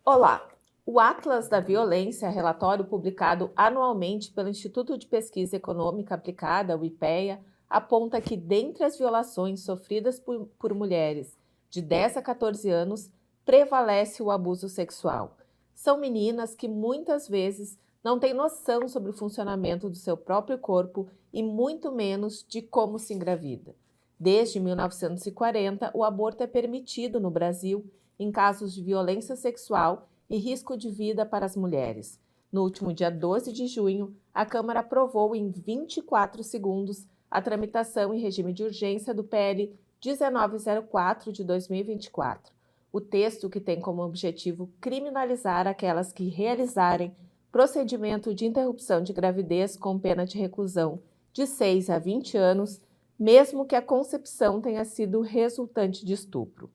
Olá! O Atlas da Violência, relatório publicado anualmente pelo Instituto de Pesquisa Econômica Aplicada, o IPEA, aponta que, dentre as violações sofridas por mulheres de 10 a 14 anos, prevalece o abuso sexual. São meninas que muitas vezes não têm noção sobre o funcionamento do seu próprio corpo e muito menos de como se engravida. Desde 1940, o aborto é permitido no Brasil em casos de violência sexual e risco de vida para as mulheres. No último dia 12 de junho, a Câmara aprovou em 24 segundos a tramitação em regime de urgência do PL 1904 de 2024. O texto, que tem como objetivo criminalizar aquelas que realizarem procedimento de interrupção de gravidez com pena de reclusão de 6 a 20 anos, mesmo que a concepção tenha sido resultante de estupro.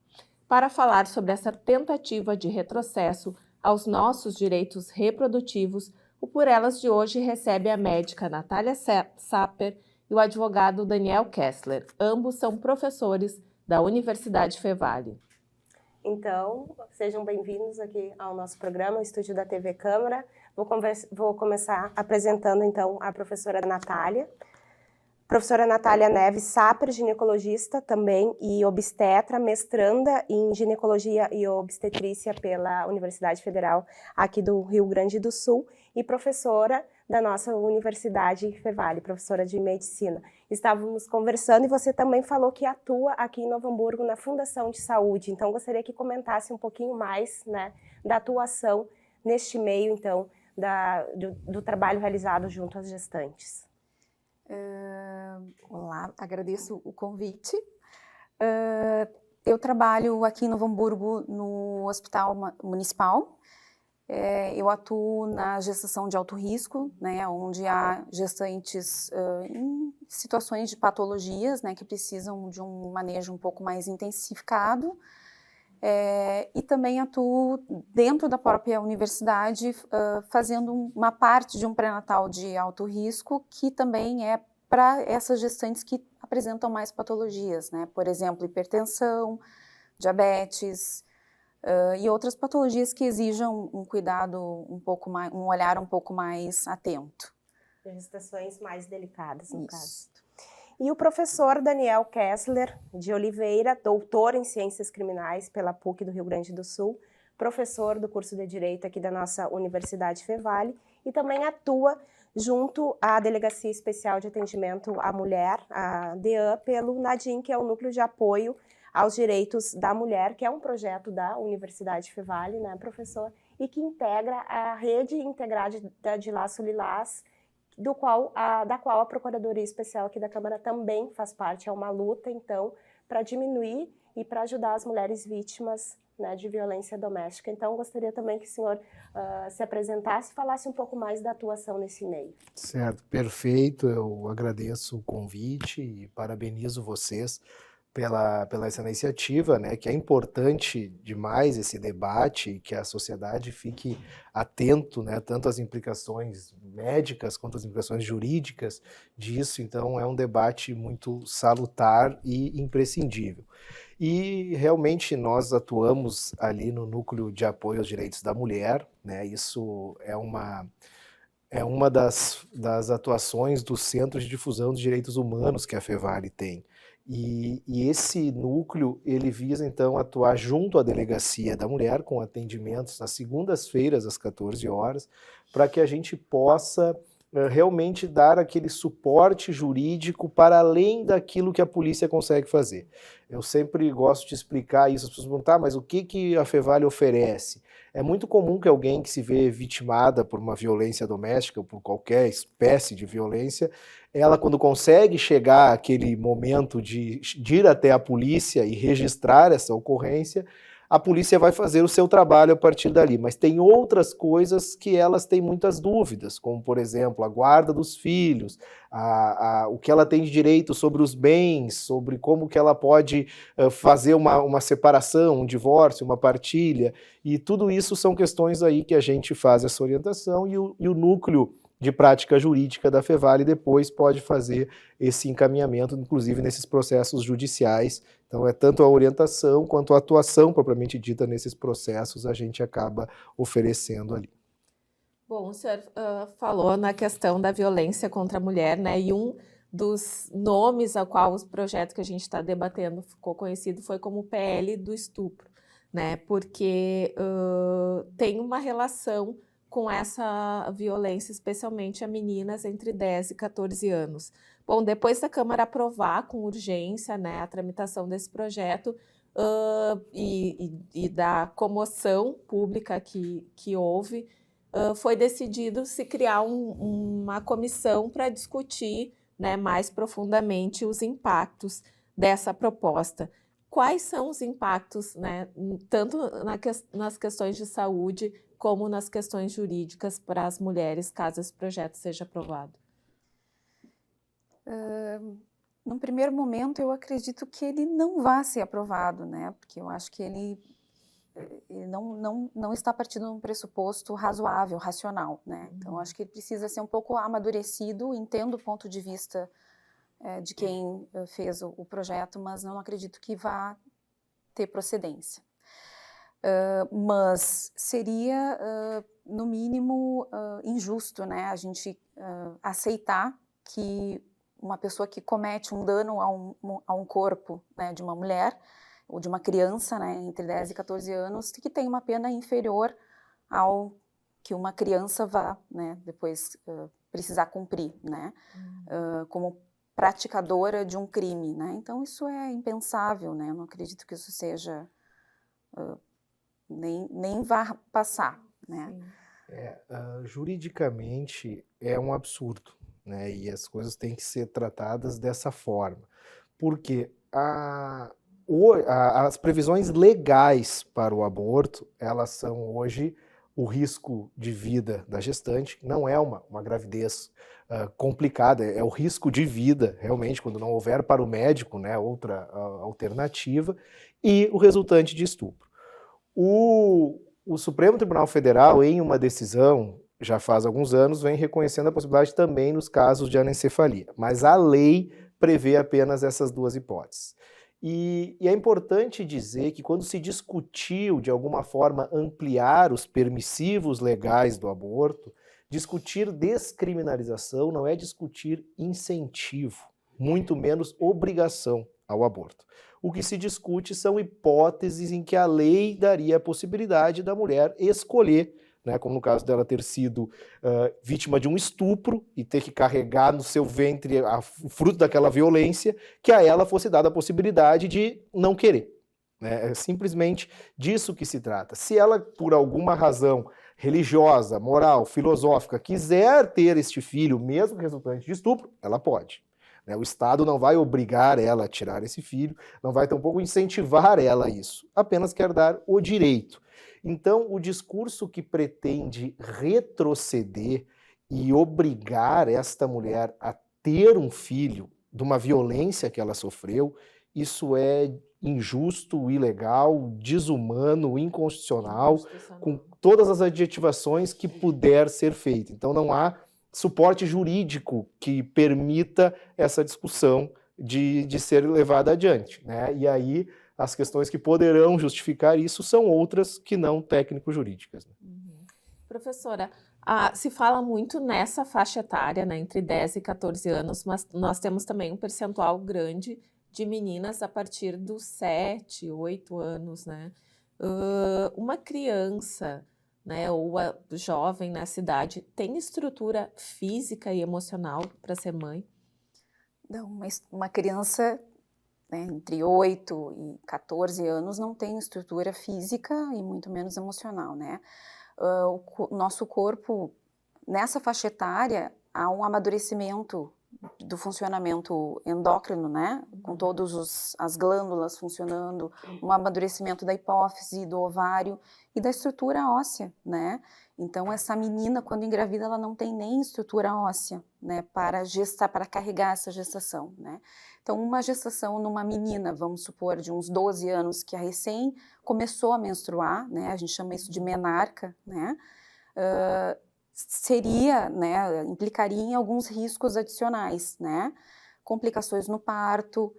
Para falar sobre essa tentativa de retrocesso aos nossos direitos reprodutivos, o Por Elas de hoje recebe a médica Natália Saper e o advogado Daniel Kessler. Ambos são professores da Universidade Fevale. Então, sejam bem-vindos aqui ao nosso programa, o estúdio da TV Câmara. Vou começar apresentando, então, a professora Natália. Professora Natália Neves Saper, ginecologista também e obstetra, mestranda em ginecologia e obstetrícia pela Universidade Federal aqui do Rio Grande do Sul e professora da nossa Universidade Fevale, professora de medicina. Estávamos conversando e você também falou que atua aqui em Novo Hamburgo na Fundação de Saúde, então gostaria que comentasse um pouquinho mais, né, da atuação neste meio, então, do trabalho realizado junto às gestantes. Olá, agradeço o convite. Eu trabalho aqui em Novo Hamburgo no Hospital Municipal. Eu atuo na gestação de alto risco, né, onde há gestantes em situações de patologias, né, que precisam de um manejo um pouco mais intensificado. E também atuo dentro da própria universidade, fazendo uma parte de um pré-natal de alto risco, que também é para essas gestantes que apresentam mais patologias, né? Por exemplo, hipertensão, diabetes e outras patologias que exijam um cuidado um pouco mais, um olhar um pouco mais atento. Gestações mais delicadas, no caso. E o professor Daniel Kessler de Oliveira, doutor em Ciências Criminais pela PUC do Rio Grande do Sul, professor do curso de Direito aqui da nossa Universidade Fevale e também atua junto à Delegacia Especial de Atendimento à Mulher, a DEAN, pelo NADIM, que é o Núcleo de Apoio aos Direitos da Mulher, que é um projeto da Universidade Fevale, né, professor, e que integra a rede integrada de Laço Lilás, da qual a Procuradoria Especial aqui da Câmara também faz parte. É uma luta, então, para diminuir e para ajudar as mulheres vítimas, né, de violência doméstica. Então, gostaria também que o senhor se apresentasse e falasse um pouco mais da atuação nesse meio. Certo, perfeito. Eu agradeço o convite e parabenizo vocês pela essa iniciativa, né, que é importante demais esse debate, que a sociedade fique atento, né, tanto às implicações médicas quanto às implicações jurídicas disso. Então é um debate muito salutar e imprescindível. E realmente nós atuamos ali no Núcleo de Apoio aos Direitos da Mulher, né, isso é uma das atuações do Centro de Difusão dos Direitos Humanos que a Fevale tem. E esse núcleo, ele visa então atuar junto à Delegacia da Mulher, com atendimentos nas segundas-feiras às 14 horas, para que a gente possa realmente dar aquele suporte jurídico para além daquilo que a polícia consegue fazer. Eu sempre gosto de explicar isso, as pessoas perguntam, mas o que a Fevale oferece? É muito comum que alguém que se vê vitimada por uma violência doméstica ou por qualquer espécie de violência, ela, quando consegue chegar àquele momento de ir até a polícia e registrar essa ocorrência, a polícia vai fazer o seu trabalho a partir dali. Mas tem outras coisas que elas têm muitas dúvidas, como, por exemplo, a guarda dos filhos, o que ela tem de direito sobre os bens, sobre como que ela pode fazer uma separação, um divórcio, uma partilha, e tudo isso são questões aí que a gente faz essa orientação, e o núcleo de prática jurídica da Fevale e depois pode fazer esse encaminhamento, inclusive nesses processos judiciais. Então, é tanto a orientação quanto a atuação propriamente dita nesses processos a gente acaba oferecendo ali. Bom, o senhor falou na questão da violência contra a mulher, né? E um dos nomes ao qual o projeto que a gente está debatendo ficou conhecido foi como o PL do estupro, né? Porque tem uma relação com essa violência, especialmente a meninas entre 10 e 14 anos. Bom, depois da Câmara aprovar com urgência, né, a tramitação desse projeto e da comoção pública que houve, foi decidido se criar uma comissão para discutir, né, mais profundamente os impactos dessa proposta. Quais são os impactos, né, tanto nas questões de saúde como nas questões jurídicas para as mulheres, caso esse projeto seja aprovado? Num primeiro momento, eu acredito que ele não vai ser aprovado, né? Porque eu acho que ele não está partindo de um pressuposto razoável, racional, né? Então, acho que ele precisa ser um pouco amadurecido, entendo o ponto de vista de quem fez o projeto, mas não acredito que vá ter procedência. Mas seria, no mínimo, injusto, né, a gente aceitar que uma pessoa que comete um dano a um corpo, né, de uma mulher ou de uma criança, né, entre 10 e 14 anos, que tem uma pena inferior ao que uma criança vá, né, depois precisar cumprir, né, como praticadora de um crime, né. Então isso é impensável, né, eu não acredito que isso seja, nem vá passar, né. Juridicamente é um absurdo, né, e as coisas têm que ser tratadas dessa forma, porque as previsões legais para o aborto, elas são hoje o risco de vida da gestante, não é uma gravidez complicada, é o risco de vida, realmente, quando não houver para o médico, né, outra alternativa, e o resultante de estupro. O Supremo Tribunal Federal, em uma decisão, já faz alguns anos, vem reconhecendo a possibilidade também nos casos de anencefalia, mas a lei prevê apenas essas duas hipóteses. E é importante dizer que quando se discutiu, de alguma forma, ampliar os permissivos legais do aborto, discutir descriminalização não é discutir incentivo, muito menos obrigação ao aborto. O que se discute são hipóteses em que a lei daria a possibilidade da mulher escolher, né, como no caso dela ter sido vítima de um estupro e ter que carregar no seu ventre o fruto daquela violência, que a ela fosse dada a possibilidade de não querer. Né? É simplesmente disso que se trata. Se ela, por alguma razão religiosa, moral, filosófica, quiser ter este filho, mesmo resultante de estupro, ela pode. O Estado não vai obrigar ela a tirar esse filho, não vai tampouco incentivar ela a isso, apenas quer dar o direito. Então, o discurso que pretende retroceder e obrigar esta mulher a ter um filho de uma violência que ela sofreu, isso é injusto, ilegal, desumano, inconstitucional, com todas as adjetivações que puder ser feito. Então, não há suporte jurídico que permita essa discussão de ser levada adiante, né? E aí as questões que poderão justificar isso são outras que não técnico-jurídicas. Professora, se fala muito nessa faixa etária, né, entre 10 e 14 anos, mas nós temos também um percentual grande de meninas a partir dos 7, 8 anos, né? Uma criança, né, ou a jovem na cidade, tem estrutura física e emocional para ser mãe? Não, uma criança, né, entre 8 e 14 anos não tem estrutura física e muito menos emocional, né? O nosso corpo, nessa faixa etária, há um amadurecimento do funcionamento endócrino, né? Com todas as glândulas funcionando, um amadurecimento da hipófise, do ovário e da estrutura óssea, né? Então, essa menina, quando engravida, ela não tem nem estrutura óssea, né? Para gestar, para carregar essa gestação, né? Então, uma gestação numa menina, vamos supor, de uns 12 anos, que a recém começou a menstruar, né? A gente chama isso de menarca, né? seria, né, implicaria em alguns riscos adicionais, né? Complicações no parto,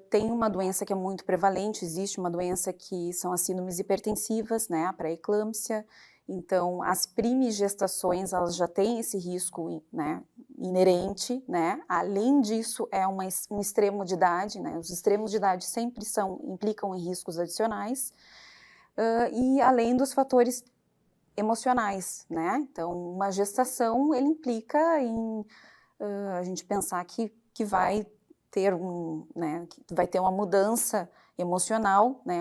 tem uma doença que é muito prevalente, existe uma doença que são as síndromes hipertensivas, né, a pré-eclâmpsia. Então, as primigestações, elas já têm esse risco, né, inerente, né? Além disso, é um extremo de idade, né? Os extremos de idade sempre implicam em riscos adicionais. E além dos fatores emocionais, né? Então, uma gestação, ele implica em a gente pensar que vai ter né, que vai ter uma mudança emocional, né?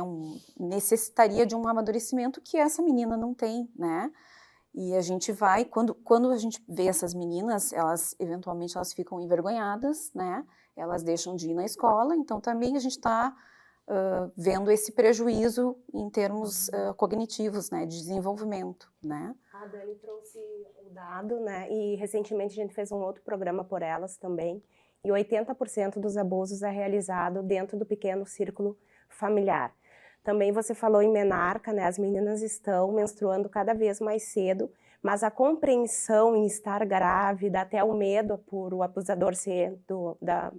Necessitaria de um amadurecimento que essa menina não tem, né? E a gente vai, quando a gente vê essas meninas, eventualmente elas ficam envergonhadas, né? Elas deixam de ir na escola, então também a gente está vendo esse prejuízo em termos cognitivos, né, de desenvolvimento, né? A Dani trouxe o dado, né, e recentemente a gente fez um outro programa por elas também, e 80% dos abusos é realizado dentro do pequeno círculo familiar. Também você falou em menarca, né, as meninas estão menstruando cada vez mais cedo, mas a compreensão em estar grávida, até o medo por o abusador ser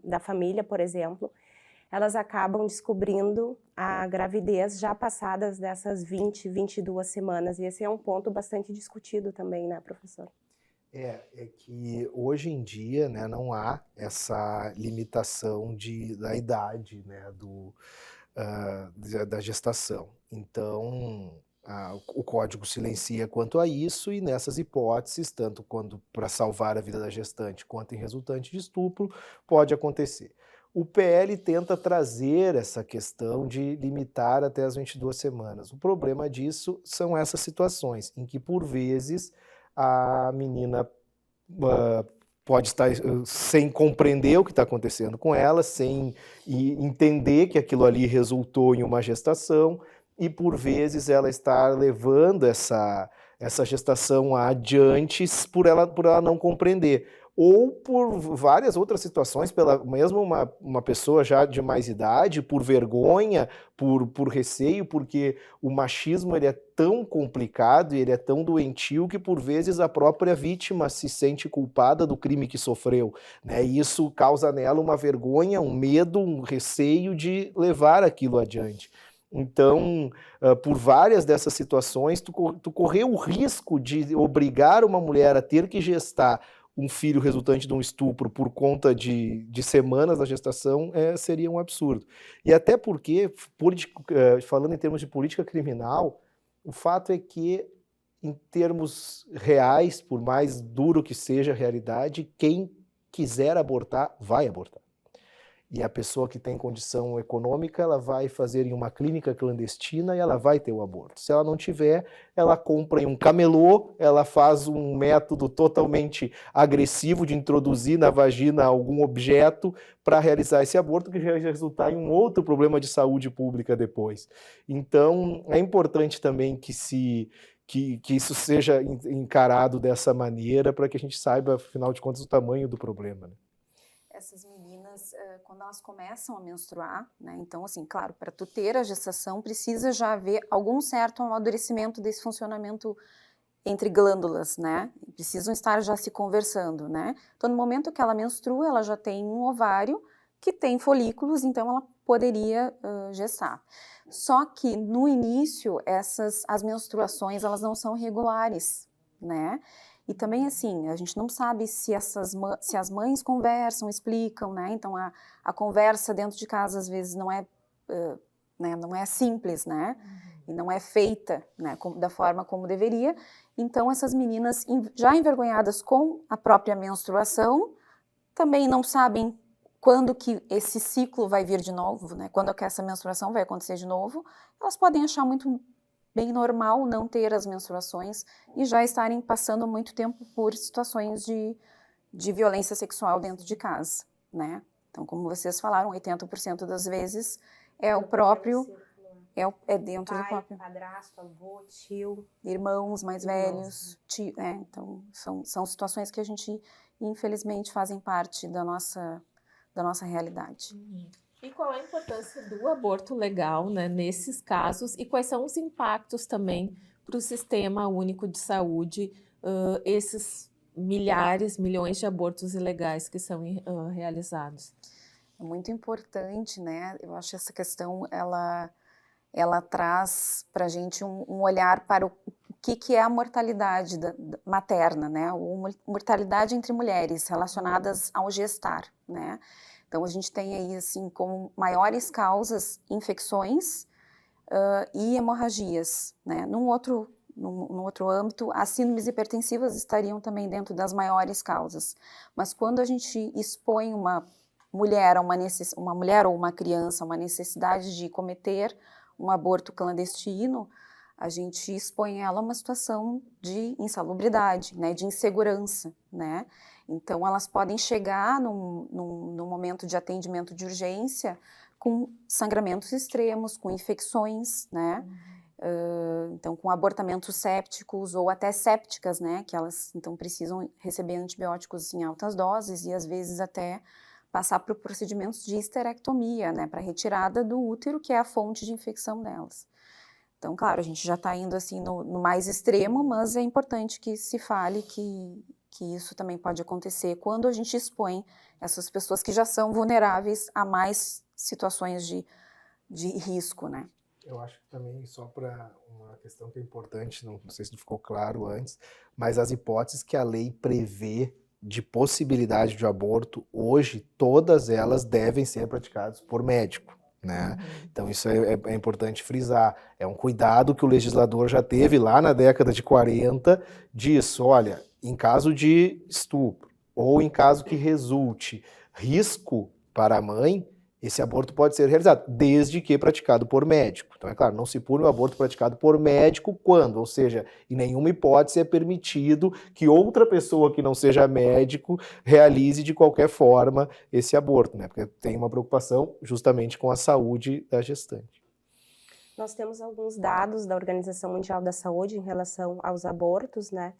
da família, por exemplo, elas acabam descobrindo a gravidez já passadas dessas 20, 22 semanas. E esse é um ponto bastante discutido também, né, professor? É que hoje em dia, né, não há essa limitação da idade, né, da gestação. Então, o código silencia quanto a isso, e nessas hipóteses, tanto quando para salvar a vida da gestante quanto em resultante de estupro, pode acontecer. O PL tenta trazer essa questão de limitar até as 22 semanas. O problema disso são essas situações em que, por vezes, a menina pode estar sem compreender o que está acontecendo com ela, sem entender que aquilo ali resultou em uma gestação, e por vezes ela está levando essa gestação adiante por ela não compreender, ou por várias outras situações, mesmo uma pessoa já de mais idade, por vergonha, por receio, porque o machismo ele é tão complicado e ele é tão doentio que por vezes a própria vítima se sente culpada do crime que sofreu, né? E isso causa nela uma vergonha, um medo, um receio de levar aquilo adiante. Então, por várias dessas situações, tu correu o risco de obrigar uma mulher a ter que gestar um filho resultante de um estupro por conta de semanas da gestação seria um absurdo. E até porque, falando em termos de política criminal, o fato é que, em termos reais, por mais duro que seja a realidade, quem quiser abortar, vai abortar. E a pessoa que tem condição econômica, ela vai fazer em uma clínica clandestina e ela vai ter o aborto. Se ela não tiver, ela compra em um camelô, ela faz um método totalmente agressivo de introduzir na vagina algum objeto para realizar esse aborto, que já vai resultar em um outro problema de saúde pública depois. Então, é importante também que isso seja encarado dessa maneira, para que a gente saiba, afinal de contas, o tamanho do problema, né? Essas meninas, quando elas começam a menstruar, né, então assim, claro, para tu ter a gestação precisa já haver algum certo amadurecimento desse funcionamento entre glândulas, né, precisam estar já se conversando, né, então no momento que ela menstrua, ela já tem um ovário que tem folículos, então ela poderia gestar. Só que no início, as menstruações, elas não são regulares, né, e também, assim, a gente não sabe se as mães conversam, explicam, né? Então, a conversa dentro de casa, às vezes, não é simples, né? E não é feita, né, da forma como deveria. Então, essas meninas, já envergonhadas com a própria menstruação, também não sabem quando que esse ciclo vai vir de novo, né? Quando que essa menstruação vai acontecer de novo. Elas podem achar muito bem normal não ter as menstruações e já estarem passando muito tempo por situações de violência sexual dentro de casa, né? Então, como vocês falaram, 80% das vezes é o próprio, é dentro do próprio. Padrasto, avô, tio. Irmãos mais velhos, tio, né? Então, são situações que a gente, infelizmente, fazem parte da nossa realidade. E qual é a importância do aborto legal, né, nesses casos, e quais são os impactos também para o Sistema Único de Saúde esses milhares, milhões de abortos ilegais que são realizados? É muito importante, né? Eu acho que essa questão, ela traz para a gente um olhar para o que é a mortalidade materna, né? A mortalidade entre mulheres relacionadas ao gestar, né? Então, a gente tem aí, assim, como maiores causas, infecções e hemorragias, né? Num outro âmbito, as síndromes hipertensivas estariam também dentro das maiores causas. Mas quando a gente expõe uma mulher ou uma criança a uma necessidade de cometer um aborto clandestino, a gente expõe ela a uma situação de insalubridade, né, de insegurança, né? Então, elas podem chegar num momento de atendimento de urgência com sangramentos extremos, com infecções, né? Então, com abortamentos sépticos ou até sépticas, né? Que elas, então, precisam receber antibióticos em altas doses e, às vezes, até passar por procedimentos de histerectomia, né? Para retirada do útero, que é a fonte de infecção delas. Então, claro, a gente já está indo, assim, no mais extremo, mas é importante que se fale que isso também pode acontecer quando a gente expõe essas pessoas que já são vulneráveis a mais situações de risco, né? Eu acho que também, só para uma questão que é importante, não sei se ficou claro antes, mas as hipóteses que a lei prevê de possibilidade de aborto, hoje, todas elas devem ser praticadas por médico, né? Então isso é importante frisar. É um cuidado que o legislador já teve lá na década de 40, disso, olha, em caso de estupro, ou em caso que resulte risco para a mãe, esse aborto pode ser realizado, desde que praticado por médico. Então, é claro, não se pune o aborto praticado por médico quando, ou seja, em nenhuma hipótese é permitido que outra pessoa que não seja médico realize de qualquer forma esse aborto, né? Porque tem uma preocupação justamente com a saúde da gestante. Nós temos alguns dados da Organização Mundial da Saúde em relação aos abortos, né?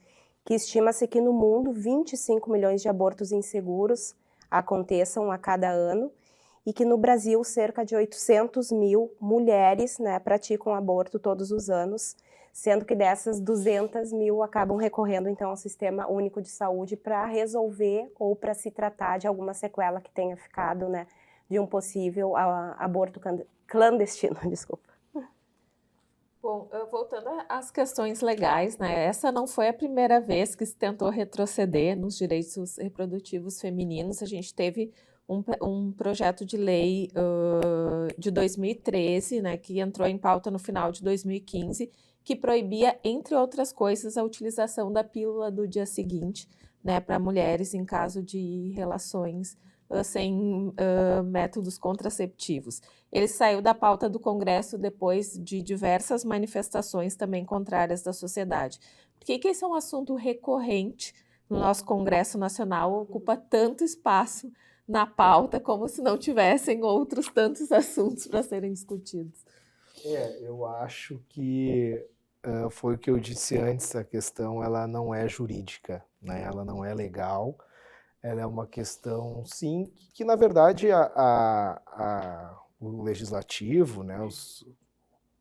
Que estima-se que no mundo 25 milhões de abortos inseguros aconteçam a cada ano, e que no Brasil cerca de 800 mil mulheres, né, praticam aborto todos os anos, sendo que dessas 200 mil acabam recorrendo então ao Sistema Único de Saúde para resolver ou para se tratar de alguma sequela que tenha ficado, né, de um possível aborto clandestino, desculpa. Bom, voltando às questões legais, né? Essa não foi a primeira vez que se tentou retroceder nos direitos reprodutivos femininos. A gente teve um projeto de lei de 2013, né, que entrou em pauta no final de 2015, que proibia, entre outras coisas, a utilização da pílula do dia seguinte, né, para mulheres em caso de relações sem métodos contraceptivos. Ele saiu da pauta do Congresso depois de diversas manifestações também contrárias da sociedade. Por que esse é um assunto recorrente no nosso Congresso Nacional, ocupa tanto espaço na pauta, como se não tivessem outros tantos assuntos para serem discutidos? Eu acho que foi o que eu disse antes, a questão ela não é jurídica, né? Ela não é legal, ela é uma questão, sim, que na verdade o legislativo, né,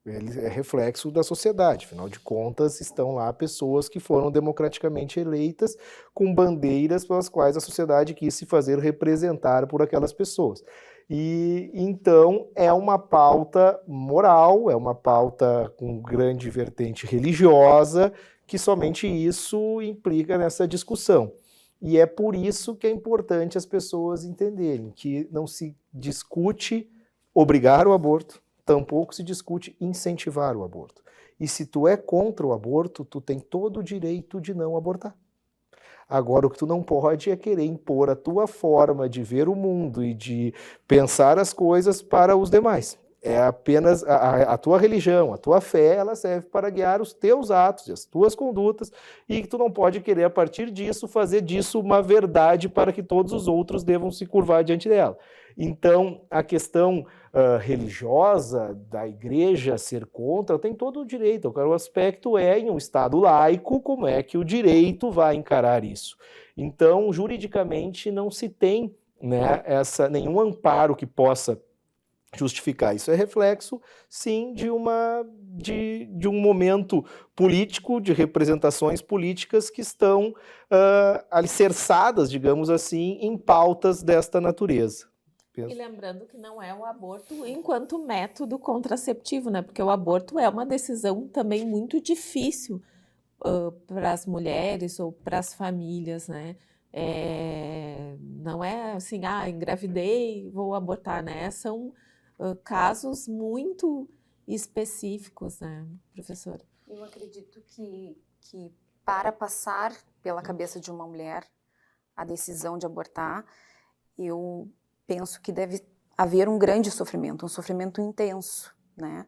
ele é reflexo da sociedade, afinal de contas estão lá pessoas que foram democraticamente eleitas com bandeiras pelas quais a sociedade quis se fazer representar por aquelas pessoas. E então é uma pauta moral, é uma pauta com grande vertente religiosa, que somente isso implica nessa discussão. E é por isso que é importante as pessoas entenderem que não se discute obrigar o aborto, tampouco se discute incentivar o aborto. E se tu é contra o aborto, tu tem todo o direito de não abortar. Agora, o que tu não pode é querer impor a tua forma de ver o mundo e de pensar as coisas para os demais. É apenas a tua religião, a tua fé, ela serve para guiar os teus atos e as tuas condutas, e tu não pode querer, a partir disso, fazer disso uma verdade para que todos os outros devam se curvar diante dela. Então, a questão religiosa da igreja ser contra tem todo o direito. O aspecto é, em um Estado laico, como é que o direito vai encarar isso. Então, juridicamente, não se tem, né, nenhum amparo que possa justificar. Isso é reflexo, sim, de um momento político, de representações políticas que estão alicerçadas, digamos assim, em pautas desta natureza. E lembrando que não é o aborto enquanto método contraceptivo, né? Porque o aborto é uma decisão também muito difícil para as mulheres ou para as famílias, né? Não é assim, engravidei, vou abortar, né? São casos muito específicos, né, professora? Eu acredito que para passar pela cabeça de uma mulher a decisão de abortar, eu penso que deve haver um grande sofrimento, um sofrimento intenso, né?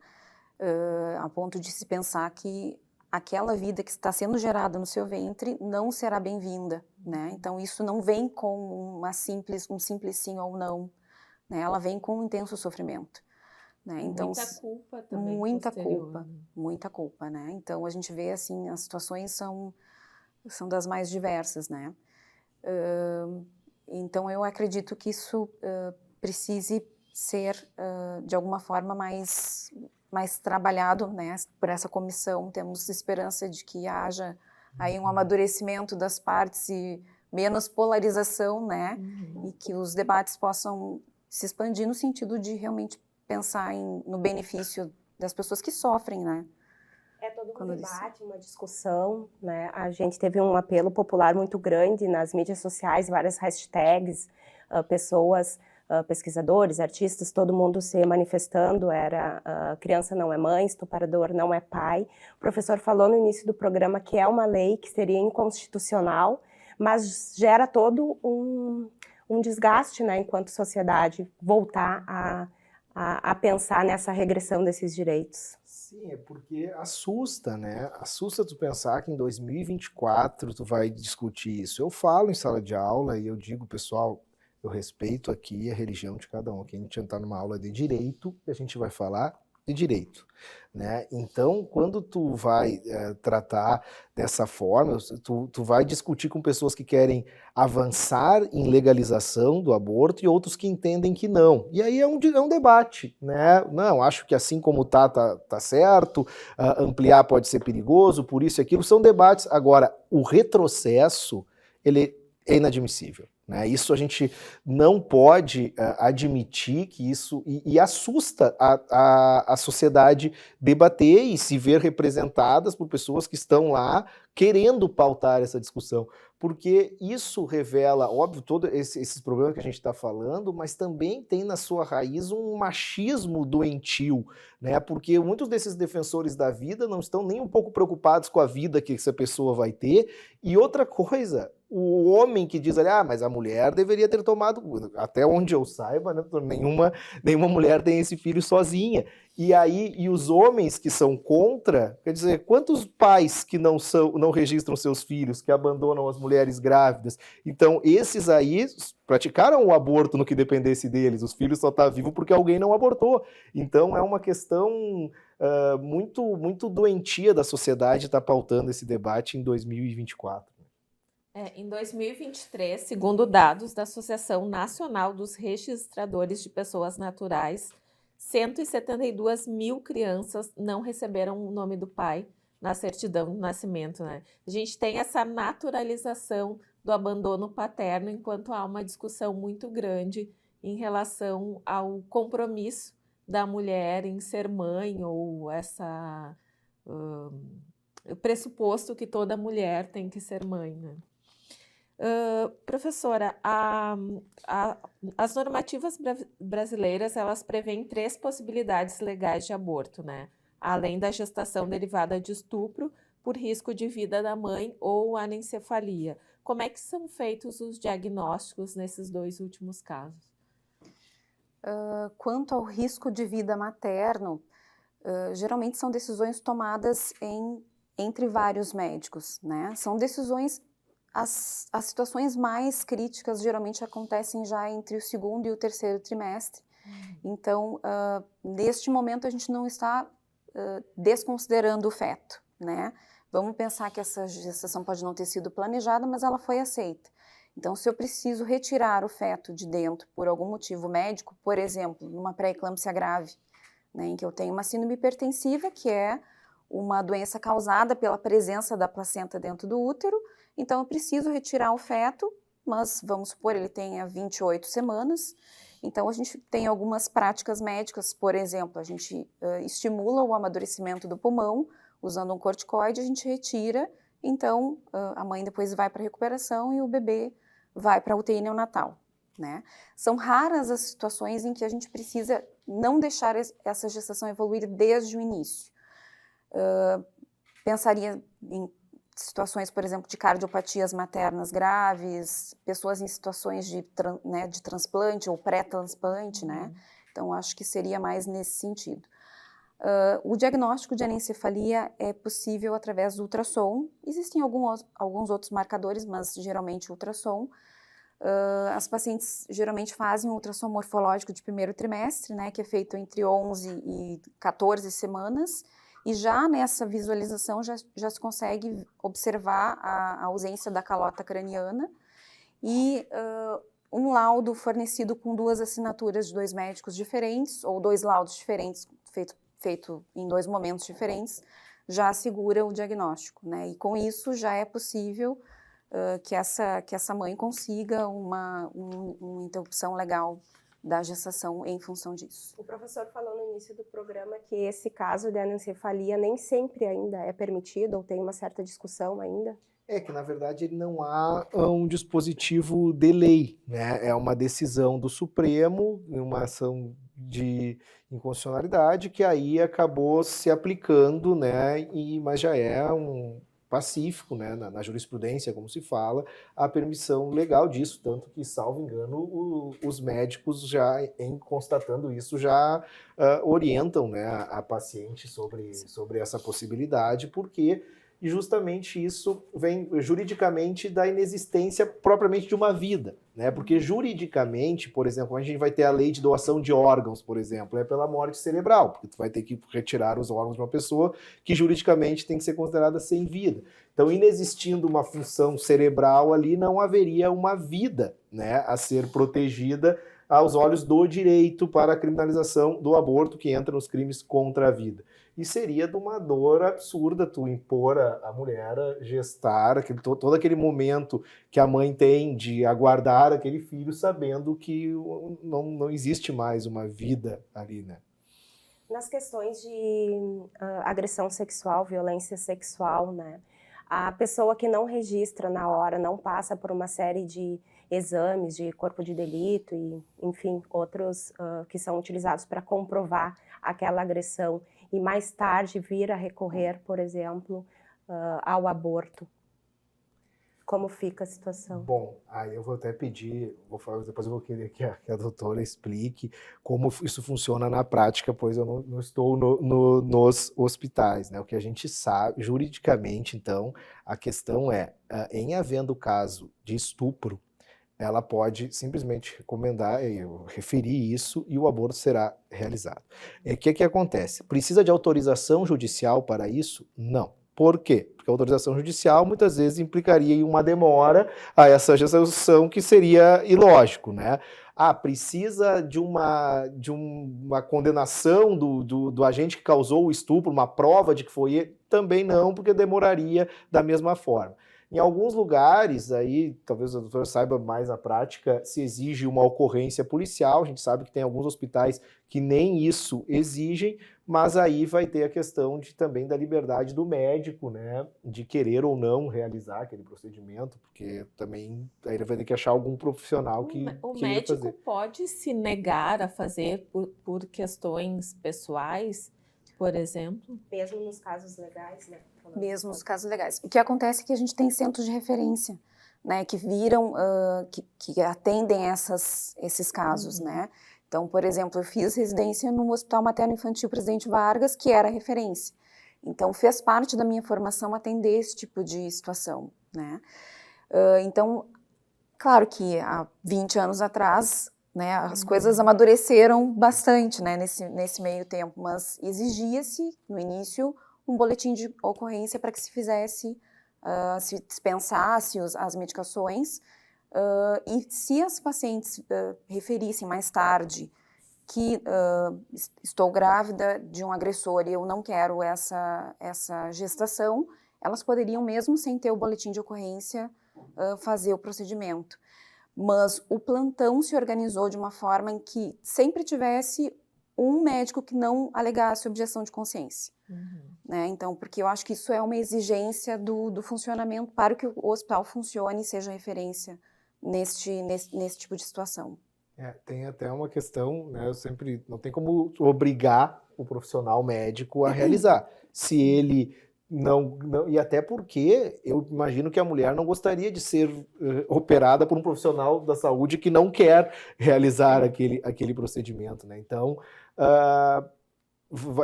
A ponto de se pensar que aquela vida que está sendo gerada no seu ventre não será bem-vinda, né? Então isso não vem com um simples sim ou não, né? Ela vem com um intenso sofrimento, né? Então, muita culpa também. Muita culpa, né? Então a gente vê assim, as situações são das mais diversas, né? Então eu acredito que isso precise ser de alguma forma mais trabalhado, né, por essa comissão. Temos esperança de que haja aí um amadurecimento das partes e menos polarização, né, e que os debates possam se expandir no sentido de realmente pensar no benefício das pessoas que sofrem, né. É todo um debate, uma discussão, né? A gente teve um apelo popular muito grande nas mídias sociais, várias hashtags, pessoas, pesquisadores, artistas, todo mundo se manifestando, era criança não é mãe, estuprador não é pai. O professor falou no início do programa que é uma lei que seria inconstitucional, mas gera todo um desgaste, né, enquanto sociedade, voltar a pensar nessa regressão desses direitos. Sim, é porque assusta, né? Assusta tu pensar que em 2024 tu vai discutir isso. Eu falo em sala de aula e eu digo, pessoal, eu respeito aqui a religião de cada um. Aqui a gente está numa aula de direito e a gente vai falar de direito, né? Então, quando tu vai tratar dessa forma, tu vai discutir com pessoas que querem avançar em legalização do aborto e outros que entendem que não. E aí é um debate, né? Não, acho que assim como tá certo, ampliar pode ser perigoso, por isso e aquilo, são debates. Agora, o retrocesso, ele é inadmissível. Né? Isso a gente não pode admitir que isso, e assusta a sociedade debater e se ver representadas por pessoas que estão lá querendo pautar essa discussão, porque isso revela, óbvio, todos esses problemas que a gente está falando, mas também tem na sua raiz um machismo doentio, né? Porque muitos desses defensores da vida não estão nem um pouco preocupados com a vida que essa pessoa vai ter, e outra coisa, o homem que diz ali, mas a mulher deveria ter tomado, até onde eu saiba, né, nenhuma mulher tem esse filho sozinha. E os homens que são contra, quer dizer, quantos pais que não registram seus filhos, que abandonam as mulheres grávidas? Então, esses aí praticaram o aborto no que dependesse deles, os filhos só estão vivos porque alguém não abortou. Então, é uma questão muito, muito doentia da sociedade estar pautando esse debate em 2024. Em 2023, segundo dados da Associação Nacional dos Registradores de Pessoas Naturais, 172 mil crianças não receberam o nome do pai na certidão de nascimento, né? A gente tem essa naturalização do abandono paterno, enquanto há uma discussão muito grande em relação ao compromisso da mulher em ser mãe, ou o pressuposto que toda mulher tem que ser mãe, né? Professora, as normativas brasileiras, elas prevêem 3 possibilidades legais de aborto, né? Além da gestação derivada de estupro por risco de vida da mãe ou anencefalia. Como é que são feitos os diagnósticos nesses 2 últimos casos? Quanto ao risco de vida materno, geralmente são decisões tomadas entre vários médicos, né? São decisões. As situações mais críticas geralmente acontecem já entre o 2º e o 3º trimestre. Então, neste momento, a gente não está desconsiderando o feto, né? Vamos pensar que essa gestação pode não ter sido planejada, mas ela foi aceita. Então, se eu preciso retirar o feto de dentro por algum motivo médico, por exemplo, numa pré-eclâmpsia grave, né, em que eu tenho uma síndrome hipertensiva, que é uma doença causada pela presença da placenta dentro do útero, então eu preciso retirar o feto, mas vamos supor ele tenha 28 semanas, então a gente tem algumas práticas médicas, por exemplo, a gente estimula o amadurecimento do pulmão, usando um corticoide, a gente retira, então a mãe depois vai para a recuperação e o bebê vai para a UTI neonatal, né? São raras as situações em que a gente precisa não deixar essa gestação evoluir desde o início. Pensaria em situações, por exemplo, de cardiopatias maternas graves, pessoas em situações de transplante ou pré-transplante, né? Então, acho que seria mais nesse sentido. O diagnóstico de anencefalia é possível através do ultrassom. Existem alguns outros marcadores, mas geralmente ultrassom. As pacientes geralmente fazem um ultrassom morfológico de primeiro trimestre, né, que é feito entre 11 e 14 semanas, e já nessa visualização já se consegue observar a ausência da calota craniana e um laudo fornecido com 2 assinaturas de 2 médicos diferentes, ou 2 laudos diferentes, feito em 2 momentos diferentes, já assegura o diagnóstico, né? E com isso já é possível que essa mãe consiga uma interrupção legal da gestação em função disso. O professor falou no início do programa que esse caso de anencefalia nem sempre ainda é permitido, ou tem uma certa discussão ainda. É que, na verdade, não há um dispositivo de lei, né? É uma decisão do Supremo, uma ação de inconstitucionalidade, que aí acabou se aplicando, né? Mas já é um pacífico, né? Na jurisprudência, como se fala, a permissão legal disso, tanto que, salvo engano, os médicos já, em constatando isso, já orientam, né, a paciente sobre essa possibilidade, porque e justamente isso vem juridicamente da inexistência propriamente de uma vida, né? Porque juridicamente, por exemplo, a gente vai ter a lei de doação de órgãos, por exemplo, é pela morte cerebral, porque tu vai ter que retirar os órgãos de uma pessoa que juridicamente tem que ser considerada sem vida. Então, inexistindo uma função cerebral ali, não haveria uma vida, né, a ser protegida aos olhos do direito para a criminalização do aborto, que entra nos crimes contra a vida. E seria de uma dor absurda tu impor a mulher a gestar todo aquele momento que a mãe tem de aguardar aquele filho, sabendo que não existe mais uma vida ali, né? Nas questões de agressão sexual, violência sexual, né? A pessoa que não registra na hora, não passa por uma série de exames de corpo de delito e, enfim, outros que são utilizados para comprovar aquela agressão e mais tarde vir a recorrer, por exemplo, ao aborto. Como fica a situação? Bom, aí eu vou até pedir, depois eu vou querer que a doutora explique como isso funciona na prática, pois eu não estou nos hospitais, né? O que a gente sabe, juridicamente, então, a questão é, em havendo caso de estupro, ela pode simplesmente recomendar, eu referir isso, e o aborto será realizado. O que acontece? Precisa de autorização judicial para isso? Não. Por quê? Porque a autorização judicial muitas vezes implicaria em uma demora a essa gestação, que seria ilógico, né? Precisa de uma condenação do agente que causou o estupro, uma prova de que foi ele? Também não, porque demoraria da mesma forma. Em alguns lugares, aí talvez a doutora saiba mais na prática, se exige uma ocorrência policial. A gente sabe que tem alguns hospitais que nem isso exigem, mas aí vai ter a questão também da liberdade do médico, né, de querer ou não realizar aquele procedimento, porque também aí ele vai ter que achar algum profissional que O queira médico fazer. pode se negar a fazer por questões pessoais, por exemplo? Mesmo nos casos legais, né? Mesmo nos casos legais. O que acontece é que a gente tem centros de referência, né, que viram, que atendem esses casos, né? Então, por exemplo, eu fiz residência no Hospital Materno Infantil Presidente Vargas, que era referência. Então, fez parte da minha formação atender esse tipo de situação, né? Então, claro que há 20 anos atrás, né, as coisas amadureceram bastante, né, nesse meio tempo, mas exigia-se, no início, um boletim de ocorrência para que se fizesse, se dispensasse as medicações, E se as pacientes referissem mais tarde que estou grávida de um agressor e eu não quero essa gestação, elas poderiam, mesmo sem ter o boletim de ocorrência, fazer o procedimento. Mas o plantão se organizou de uma forma em que sempre tivesse um médico que não alegasse objeção de consciência. Né? Então, porque eu acho que isso é uma exigência do funcionamento para que o hospital funcione e seja referência nesse tipo de situação. Tem até uma questão, né? Eu sempre não tem como obrigar o profissional médico a realizar. Se ele não, e até porque eu imagino que a mulher não gostaria de ser operada por um profissional da saúde que não quer realizar aquele procedimento, né? Então,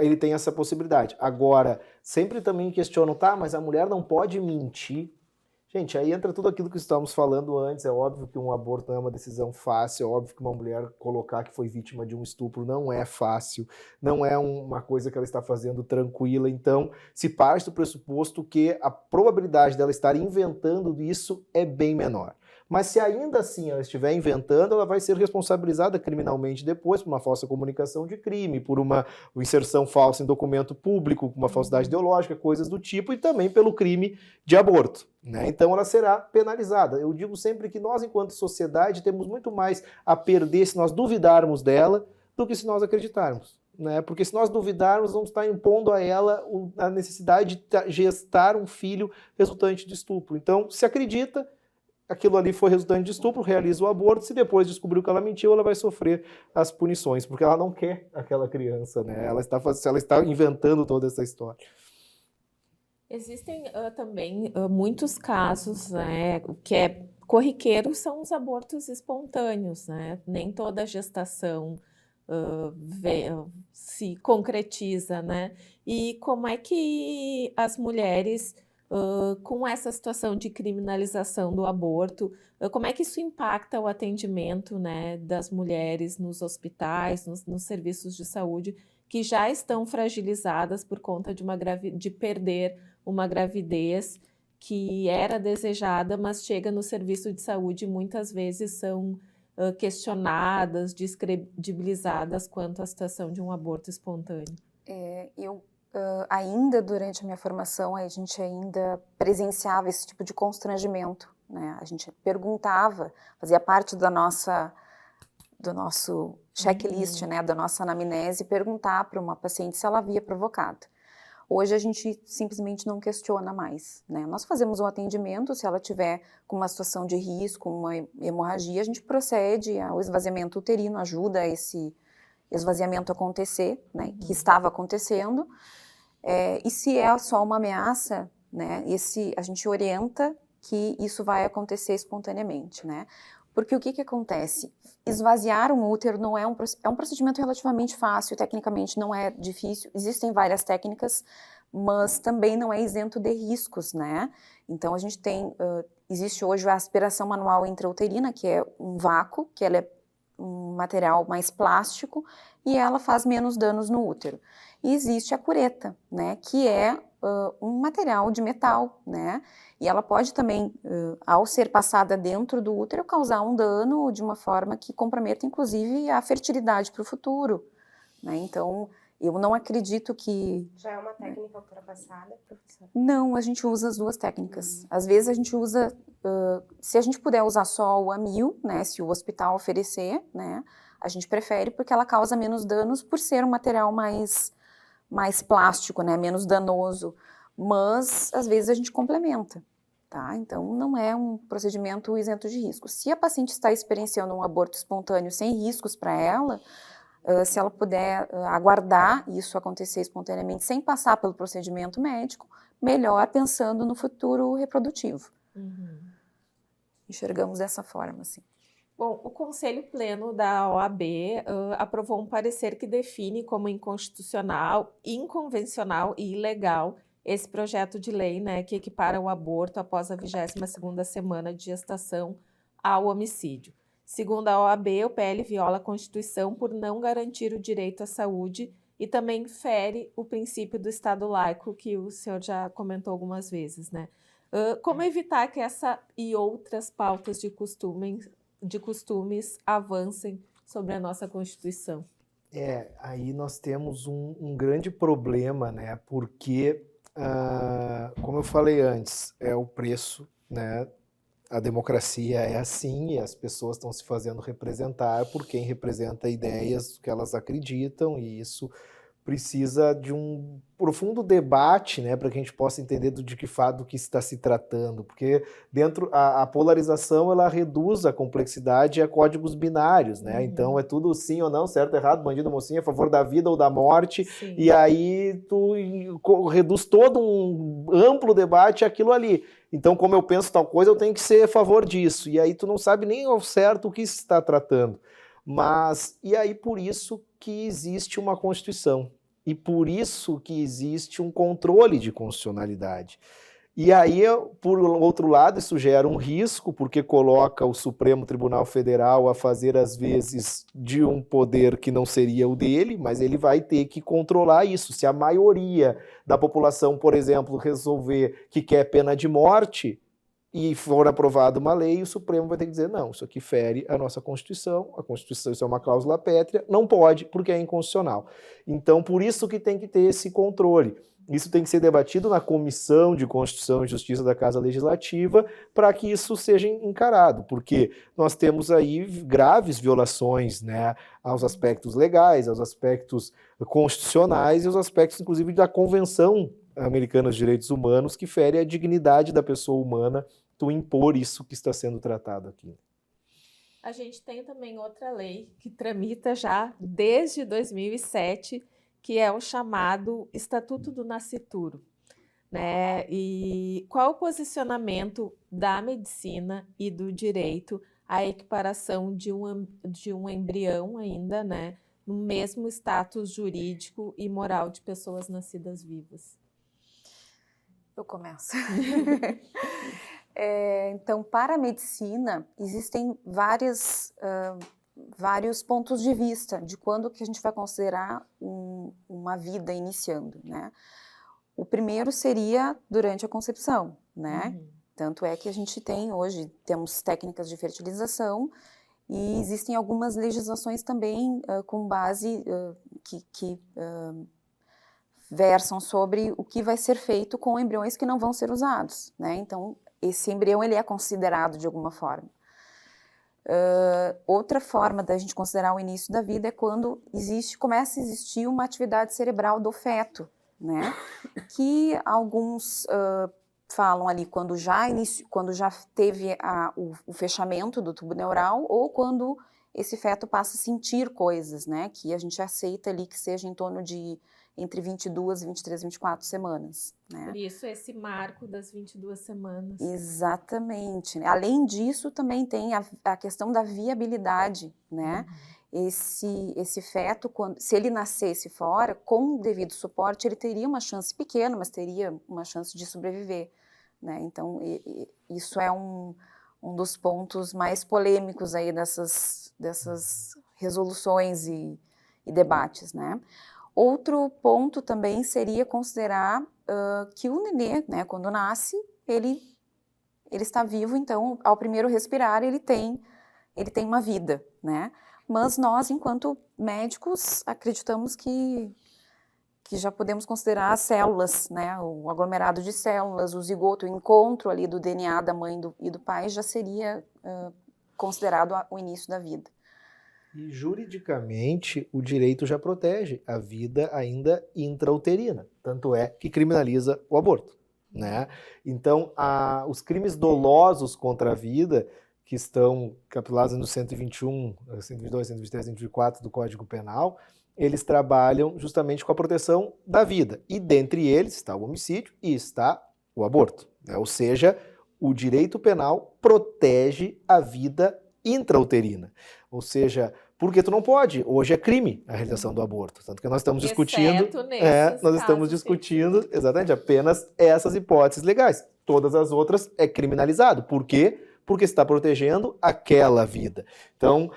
ele tem essa possibilidade. Agora, sempre também questionam, tá, mas a mulher não pode mentir. Gente, aí entra tudo aquilo que estávamos falando antes. É óbvio que um aborto não é uma decisão fácil, é óbvio que uma mulher colocar que foi vítima de um estupro não é fácil, não é uma coisa que ela está fazendo tranquila. Então, se parte do pressuposto que a probabilidade dela estar inventando isso é bem menor. Mas se ainda assim ela estiver inventando, ela vai ser responsabilizada criminalmente depois por uma falsa comunicação de crime, por uma inserção falsa em documento público, uma falsidade ideológica, coisas do tipo, e também pelo crime de aborto, né? Então ela será penalizada. Eu digo sempre que nós, enquanto sociedade, temos muito mais a perder se nós duvidarmos dela do que se nós acreditarmos. Né? Porque se nós duvidarmos, vamos estar impondo a ela a necessidade de gestar um filho resultante de estupro. Então, se acredita, aquilo ali foi resultante de estupro, realiza o aborto, se depois descobriu que ela mentiu, ela vai sofrer as punições, porque ela não quer aquela criança, né? Ela está inventando toda essa história. Existem também muitos casos, né, o que é corriqueiro são os abortos espontâneos, né? Nem toda gestação se concretiza, né? E como é que as mulheres com essa situação de criminalização do aborto, como é que isso impacta o atendimento, né, das mulheres nos hospitais, nos serviços de saúde, que já estão fragilizadas por conta de perder uma gravidez que era desejada, mas chega no serviço de saúde e muitas vezes são questionadas, descredibilizadas quanto à situação de um aborto espontâneo? Ainda durante a minha formação, a gente ainda presenciava esse tipo de constrangimento, né? A gente perguntava, fazia parte do nosso checklist, né, da nossa anamnese, perguntar para uma paciente se ela havia provocado. Hoje a gente simplesmente não questiona mais, né? Nós fazemos um atendimento, se ela tiver com uma situação de risco, uma hemorragia, a gente procede ao esvaziamento uterino, ajuda esse esvaziamento acontecer, né, que estava acontecendo, e se é só uma ameaça, né, a gente orienta que isso vai acontecer espontaneamente, né, porque o que acontece? Esvaziar um útero não é um procedimento relativamente fácil, tecnicamente não é difícil, existem várias técnicas, mas também não é isento de riscos, né, então a gente tem, existe hoje a aspiração manual intrauterina, que é um vácuo, que ela é um material mais plástico e ela faz menos danos no útero. E existe a cureta, né, que é um material de metal, né, e ela pode também, ao ser passada dentro do útero, causar um dano de uma forma que comprometa, inclusive, a fertilidade para o futuro, né, então eu não acredito que... Já é uma técnica ultrapassada, professora? Não, a gente usa as duas técnicas. Às vezes a gente usa, se a gente puder usar só o amil, né, se o hospital oferecer, né, a gente prefere porque ela causa menos danos por ser um material mais plástico, né, menos danoso, mas às vezes a gente complementa, tá? Então não é um procedimento isento de risco. Se a paciente está experienciando um aborto espontâneo sem riscos para ela, se ela puder aguardar isso acontecer espontaneamente sem passar pelo procedimento médico, melhor pensando no futuro reprodutivo. Enxergamos dessa forma, assim. Bom, o Conselho Pleno da OAB aprovou um parecer que define como inconstitucional, inconvencional e ilegal esse projeto de lei, né, que equipara o aborto após a 22ª semana de gestação ao homicídio. Segundo a OAB, o PL viola a Constituição por não garantir o direito à saúde e também fere o princípio do Estado laico, que o senhor já comentou algumas vezes, né? Como evitar que essa e outras pautas de costumes avancem sobre a nossa Constituição? Aí nós temos um grande problema, né? Porque, como eu falei antes, é o preço, né? A democracia é assim e as pessoas estão se fazendo representar por quem representa ideias que elas acreditam, e isso precisa de um profundo debate, né, para que a gente possa entender de que fato que está se tratando, porque dentro a polarização ela reduz a complexidade a códigos binários, né? Então é tudo sim ou não, certo, errado, bandido, mocinho, a favor da vida ou da morte. Sim. E aí tu reduz todo um amplo debate àquilo ali. Então, como eu penso tal coisa, eu tenho que ser a favor disso. E aí tu não sabe nem ao certo o que se está tratando. E aí por isso que existe uma Constituição. E por isso que existe um controle de constitucionalidade. E aí, por outro lado, isso gera um risco, porque coloca o Supremo Tribunal Federal a fazer, às vezes, de um poder que não seria o dele, mas ele vai ter que controlar isso. Se a maioria da população, por exemplo, resolver que quer pena de morte e for aprovada uma lei, o Supremo vai ter que dizer, não, isso aqui fere a nossa Constituição, a Constituição, isso é uma cláusula pétrea, não pode, porque é inconstitucional. Então, por isso que tem que ter esse controle. Isso tem que ser debatido na Comissão de Constituição e Justiça da Casa Legislativa para que isso seja encarado, porque nós temos aí graves violações, né, aos aspectos legais, aos aspectos constitucionais e aos aspectos, inclusive, da Convenção Americana dos Direitos Humanos, que fere a dignidade da pessoa humana, tu impor isso que está sendo tratado aqui. A gente tem também outra lei que tramita já desde 2007, que é o chamado Estatuto do Nascituro, né? E qual o posicionamento da medicina e do direito à equiparação de um embrião ainda, né, no mesmo status jurídico e moral de pessoas nascidas vivas? Eu começo. Então, para a medicina, existem vários pontos de vista de quando que a gente vai considerar uma vida iniciando, né? O primeiro seria durante a concepção, né? Tanto é que a gente temos técnicas de fertilização e existem algumas legislações também com base que versam sobre o que vai ser feito com embriões que não vão ser usados, né? Então, esse embrião ele é considerado de alguma forma. Outra forma da gente considerar o início da vida é quando começa a existir uma atividade cerebral do feto, né? Que alguns falam ali quando já teve o fechamento do tubo neural ou quando esse feto passa a sentir coisas, né? Que a gente aceita ali que seja em torno de entre 22, 23, 24 semanas. Né? Por isso, esse marco das 22 semanas. Exatamente. Além disso, também tem a questão da viabilidade, né? Esse feto, se ele nascesse fora, com o devido suporte, ele teria uma chance pequena, mas teria uma chance de sobreviver. Né? Então, isso é um dos pontos mais polêmicos aí dessas resoluções e debates, né? Outro ponto também seria considerar que o nenê, né, quando nasce, ele está vivo, então, ao primeiro respirar, ele tem uma vida, né? Mas nós, enquanto médicos, acreditamos que já podemos considerar as células, né, o aglomerado de células, o zigoto, o encontro ali do DNA da mãe e do pai já seria considerado o início da vida. E juridicamente, o direito já protege a vida ainda intrauterina, tanto é que criminaliza o aborto, né? Então, os crimes dolosos contra a vida, que estão capitulados no 121, 122, 123, 124 do Código Penal, eles trabalham justamente com a proteção da vida. E dentre eles está o homicídio e está o aborto, né? Ou seja, o direito penal protege a vida intrauterina. Ou seja, porque tu não pode, hoje é crime a realização do aborto, tanto que nós estamos discutindo, exatamente, apenas essas hipóteses legais. Todas as outras é criminalizado. Por quê? porque está protegendo aquela vida. Então,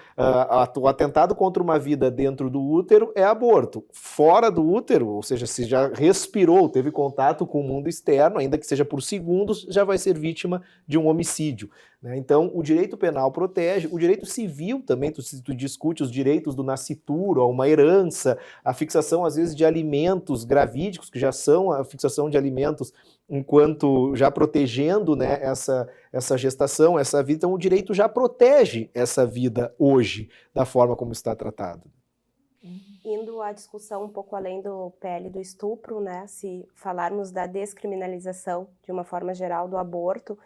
o atentado contra uma vida dentro do útero é aborto. Fora do útero, ou seja, se já respirou, teve contato com o mundo externo, ainda que seja por segundos, já vai ser vítima de um homicídio, né? Então, o direito penal protege, o direito civil também, tu discute os direitos do nascituro, uma herança, a fixação, às vezes, de alimentos gravídicos, que já são a fixação de alimentos enquanto já protegendo, né, essa gestação, essa vida. Então, o direito já protege essa vida hoje, da forma como está tratado. Indo à discussão um pouco além do PL do estupro, né, se falarmos da descriminalização, de uma forma geral, do aborto,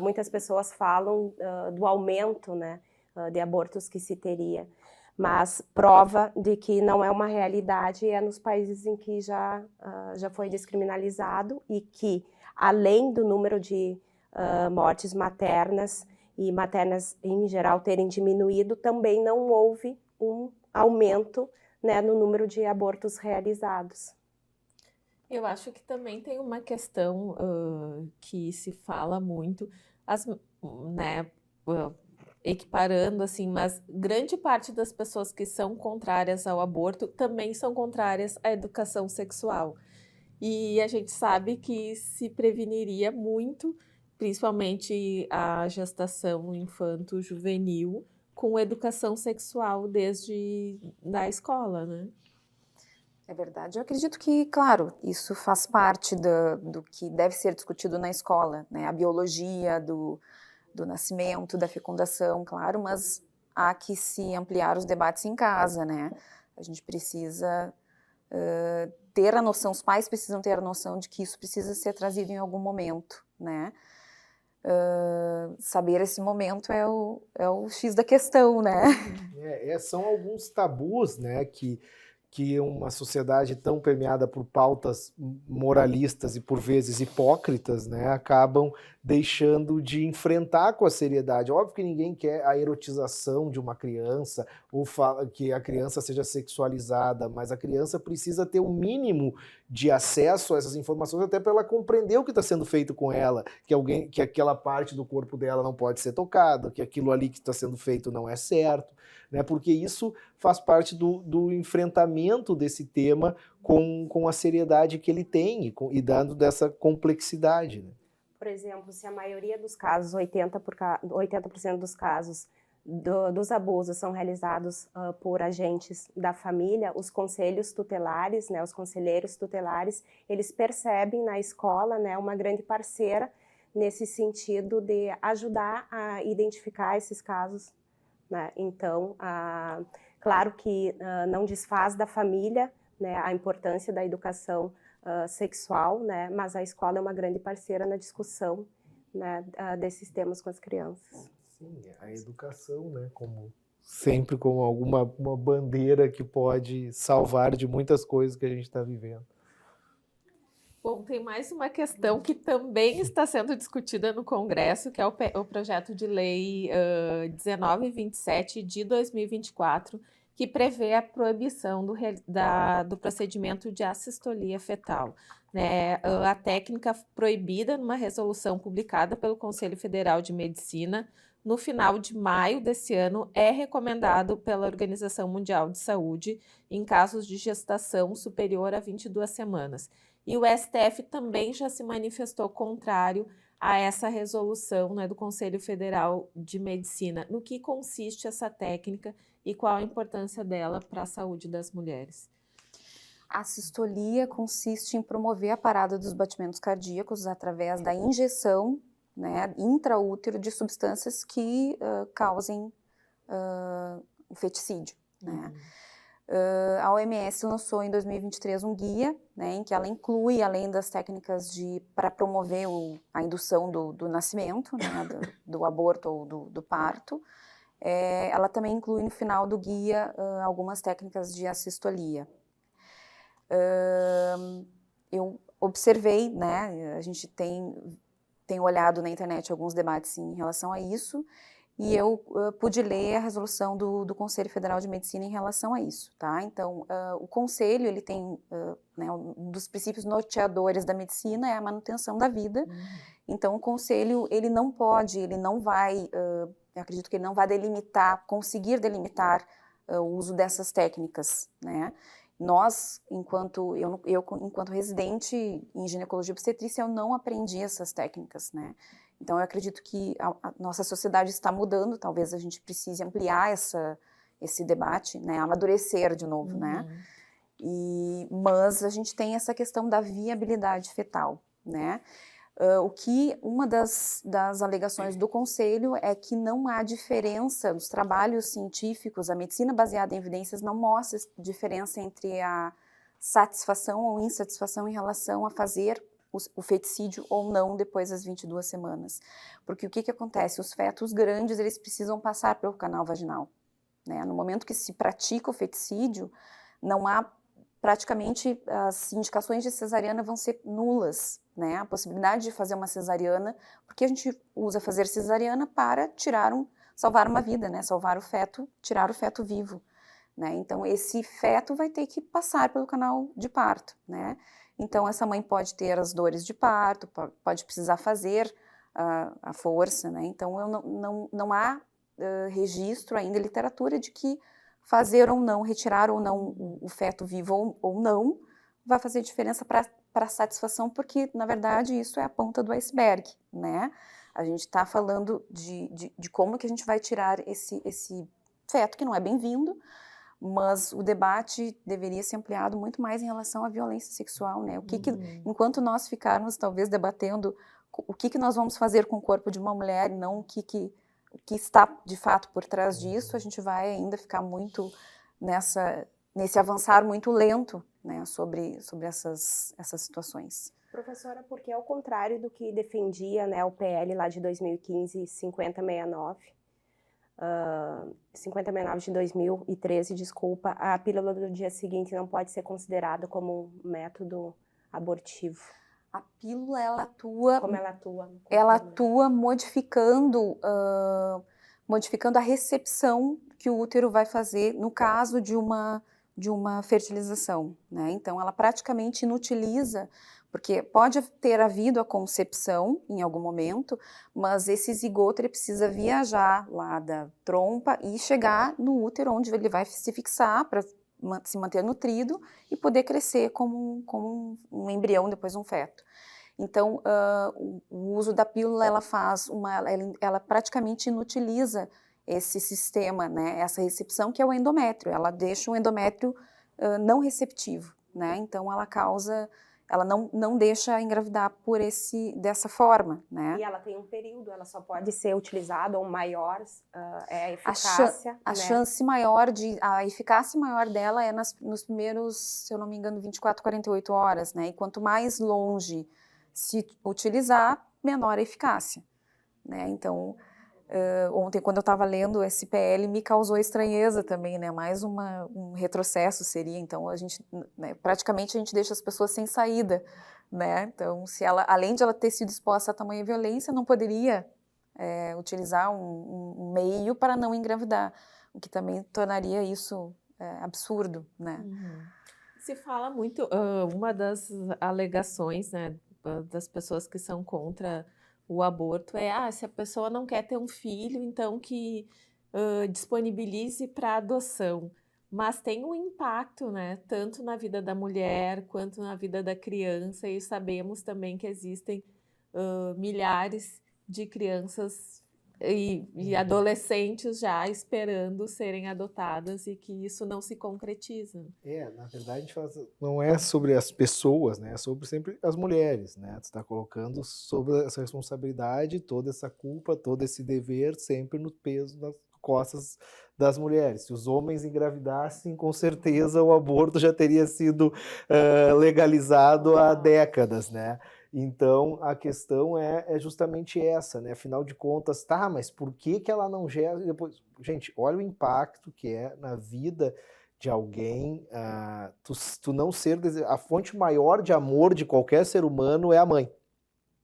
muitas pessoas falam do aumento, né, de abortos que se teria, mas prova de que não é uma realidade é nos países em que já foi descriminalizado e que, além do número de mortes maternas e maternas em geral terem diminuído, também não houve um aumento, né, no número de abortos realizados. Eu acho que também tem uma questão que se fala muito, né, equiparando assim, mas grande parte das pessoas que são contrárias ao aborto também são contrárias à educação sexual. E a gente sabe que se preveniria muito, principalmente a gestação infanto-juvenil, com educação sexual desde da escola, né? É verdade. Eu acredito que, claro, isso faz parte do que deve ser discutido na escola, né? A biologia do nascimento, da fecundação, claro, mas há que se ampliar os debates em casa, né? A gente precisa ter a noção, os pais precisam ter a noção de que isso precisa ser trazido em algum momento, né? Saber esse momento é o X da questão, né? São alguns tabus, né, que uma sociedade tão permeada por pautas moralistas e por vezes hipócritas, né, acabam deixando de enfrentar com a seriedade. Óbvio que ninguém quer a erotização de uma criança ou que a criança seja sexualizada, mas a criança precisa ter um mínimo de acesso a essas informações até para ela compreender o que está sendo feito com ela, que aquela parte do corpo dela não pode ser tocada, que aquilo ali que está sendo feito não é certo, né, porque isso faz parte do enfrentamento desse tema com a seriedade que ele tem e dando dessa complexidade, né? Por exemplo, se a maioria dos casos, 80% dos casos dos abusos são realizados por agentes da família, os conselhos tutelares, né, os conselheiros tutelares, eles percebem na escola, né, uma grande parceira nesse sentido de ajudar a identificar esses casos, né? Então, claro que não desfaz da família, né, a importância da educação sexual, né, mas a escola é uma grande parceira na discussão, né, desses temas com as crianças. Sim, a educação, né, como sempre, como uma bandeira que pode salvar de muitas coisas que a gente está vivendo. Bom, tem mais uma questão que também está sendo discutida no Congresso, que é o projeto de lei 1927 de 2024, que prevê a proibição do procedimento de assistolia fetal, né? A técnica proibida numa resolução publicada pelo Conselho Federal de Medicina no final de maio desse ano é recomendado pela Organização Mundial de Saúde em casos de gestação superior a 22 semanas. E o STF também já se manifestou contrário a essa resolução, né, do Conselho Federal de Medicina. No que consiste essa técnica e qual a importância dela para a saúde das mulheres? A sistolia consiste em promover a parada dos batimentos cardíacos através da injeção, né, intraútero de substâncias que causem feticídio, né? A OMS lançou em 2023 um guia, né, em que ela inclui, além das técnicas para promover a indução do nascimento, né, do aborto ou do parto, ela também inclui no final do guia algumas técnicas de assistolia. Eu observei, né, a gente tem olhado na internet alguns debates em relação a isso, e eu pude ler a resolução do Conselho Federal de Medicina em relação a isso, tá? Então, o Conselho, ele tem, né, um dos princípios norteadores da medicina é a manutenção da vida. Então, o Conselho, ele não pode, ele não vai, eu acredito que ele não vai conseguir delimitar o uso dessas técnicas, né? Nós, enquanto residente em ginecologia e obstetrícia, eu não aprendi essas técnicas, né? Então, eu acredito que a nossa sociedade está mudando, talvez a gente precise ampliar esse debate, né? Amadurecer de novo, né? Mas a gente tem essa questão da viabilidade fetal, né? Uma das alegações do Conselho é que não há diferença nos trabalhos científicos, a medicina baseada em evidências não mostra diferença entre a satisfação ou insatisfação em relação a fazer o feticídio ou não depois das 22 semanas. Porque o que acontece? Os fetos grandes, eles precisam passar pelo canal vaginal, né? No momento que se pratica o feticídio, não há praticamente, as indicações de cesariana vão ser nulas, né? A possibilidade de fazer uma cesariana, porque a gente usa fazer cesariana para salvar uma vida, né? Salvar o feto, tirar o feto vivo, né? Então, esse feto vai ter que passar pelo canal de parto, né? Então, essa mãe pode ter as dores de parto, pode precisar fazer a força, né? Então, não há registro ainda em literatura de que fazer ou não, retirar ou não o feto vivo ou não, vai fazer diferença para a satisfação, porque, na verdade, isso é a ponta do iceberg, né? A gente está falando de como que a gente vai tirar esse feto, que não é bem-vindo, mas o debate deveria ser ampliado muito mais em relação à violência sexual, né? Enquanto nós ficarmos, talvez, debatendo o que nós vamos fazer com o corpo de uma mulher e não o que está, de fato, por trás disso, a gente vai ainda ficar muito nesse avançar muito lento, né, sobre essas situações. Professora, porque ao contrário do que defendia, né, o PL lá de 2015, 5069 de 2013, desculpa, a pílula do dia seguinte não pode ser considerada como um método abortivo. A pílula, ela atua... Como ela atua? Ela atua modificando a recepção que o útero vai fazer no caso de uma fertilização, né? Então, ela praticamente inutiliza, porque pode ter havido a concepção em algum momento, mas esse zigoto ele precisa viajar lá da trompa e chegar no útero, onde ele vai se fixar para se manter nutrido e poder crescer como um embrião, depois um feto. Então, o uso da pílula, ela praticamente inutiliza esse sistema, né, essa recepção que é o endométrio. Ela deixa o endométrio não receptivo, né? Então, ela não deixa engravidar dessa forma, né? E ela tem um período, ela só pode ser utilizada ou maior, é a eficácia. A eficácia maior dela é nos primeiros, se eu não me engano, 24, 48 horas, né? E quanto mais longe se utilizar, menor a eficácia, né? Então, ontem, quando eu estava lendo o SPL, me causou estranheza também, né? Mais um retrocesso seria. Então, praticamente a gente deixa as pessoas sem saída, né? Então, além de ela ter sido exposta a tamanha violência, não poderia utilizar um meio para não engravidar, o que também tornaria isso absurdo, né? Se fala muito, uma das alegações, né, das pessoas que são contra o aborto se a pessoa não quer ter um filho, então que disponibilize para adoção. Mas tem um impacto, né, tanto na vida da mulher quanto na vida da criança, e sabemos também que existem milhares de crianças e adolescentes já esperando serem adotadas e que isso não se concretiza. Na verdade, a gente fala, não é sobre as pessoas, né? É sobre sempre as mulheres, né? Você está colocando sobre essa responsabilidade, toda essa culpa, todo esse dever sempre no peso das costas das mulheres. Se os homens engravidassem, com certeza o aborto já teria sido legalizado há décadas, né? Então, a questão é justamente essa, né? Afinal de contas, mas por que ela não gera depois? Gente, olha o impacto que é na vida de alguém, tu não ser... A fonte maior de amor de qualquer ser humano é a mãe,